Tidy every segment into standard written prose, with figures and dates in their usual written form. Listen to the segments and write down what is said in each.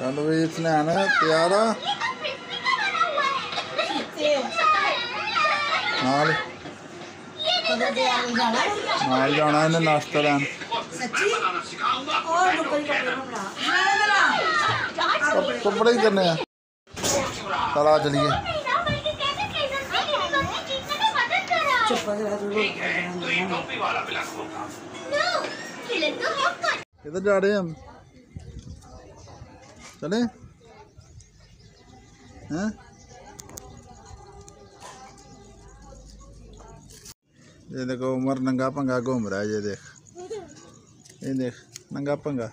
रणवीर स्नैन तैयार आ नाल जाना इन्हें नाश्ता लैन कपड़े ही करने हैं। चल आ चलिए। किधर जा रहे हैं हम? चले हैं? ये देखो उमर नंगा पंगा घूम रहा है। ये देख नंगा पंगा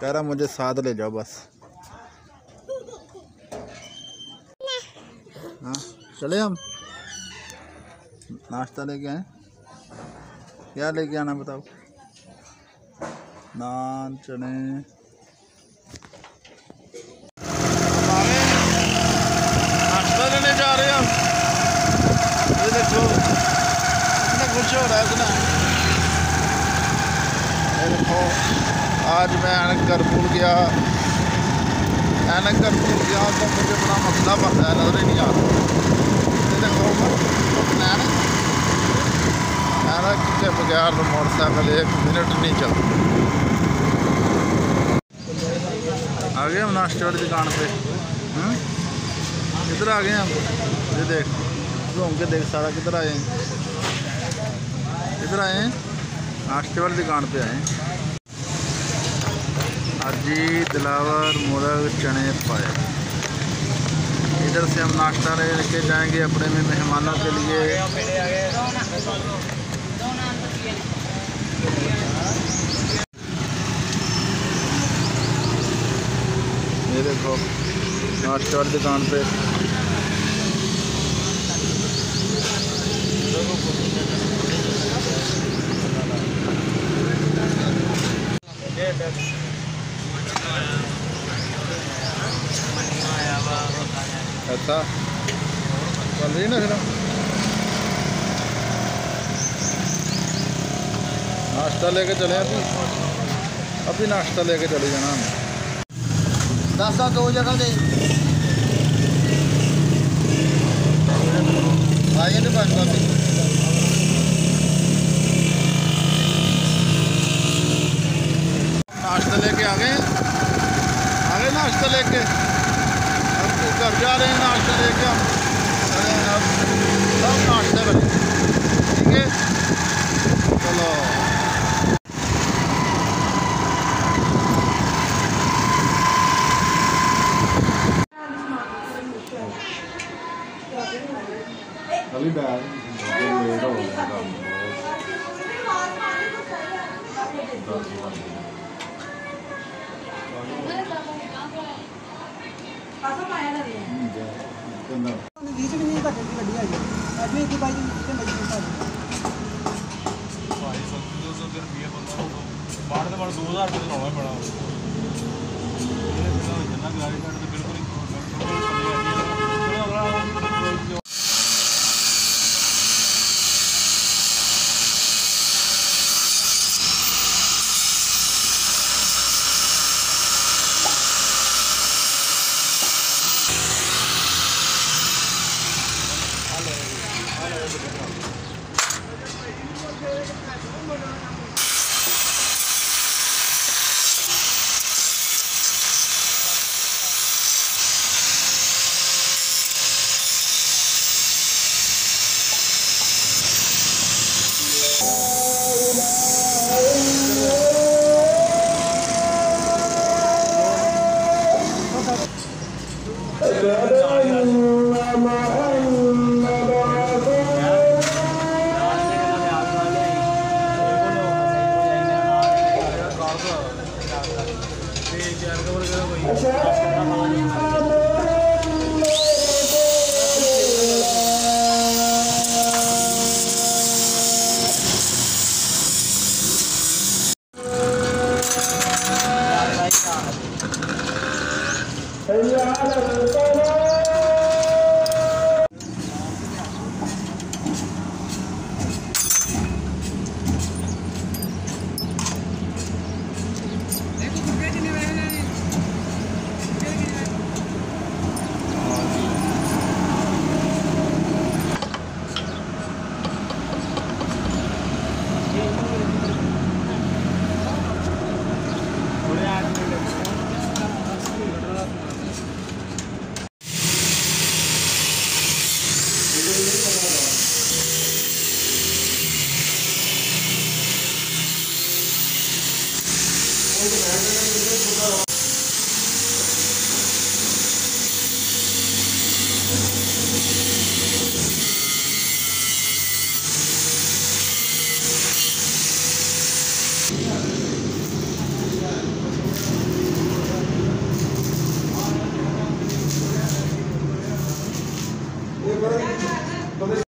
कह रहा मुझे साथ ले जाओ बस। हाँ चले हम नाश्ता लेके आए। क्या लेके आना बताओ? नान चने नाश्ता लेने जा रहे हैं हम। ये देखो कितना खुश हो रहा है इतना। ये देखो आज मैं ऐनक भूल गया तो मुझे बड़ा मसला बनता है, नजर ही नहीं आ रहा। ये देखो ऐनक के बगैर तो मोटरसाइकिल 1 मिनट नहीं चलता। आ गए हम नाश्ते वाली दुकान पे। किधर आ गए हम? ये देख घूम के देख सारा किधर आए हैं। किधर आए हैं? नाश्ते वाली दुकान पे आए हैं। हाजी दिलावर मुर्ग चने पाए। इधर से हम नाश्ता लेके जाएंगे अपने में मेहमानों के लिए। ये देखो नाश्ते वाली दुकान पे अच्छा चल रही ना। फिर नाश्ता लेके चले अभी नाश्ता लेके चले जाना हमें। 10 2 जगह दे आइए तो बस नाश्ता लेके आ गए नाश्ता लेके। अब तो घर जा रहे हैं नाश्ता लेके हम। सब नाश्ता करें ठीक है। चलो अभी बैग लेट हो गया काम।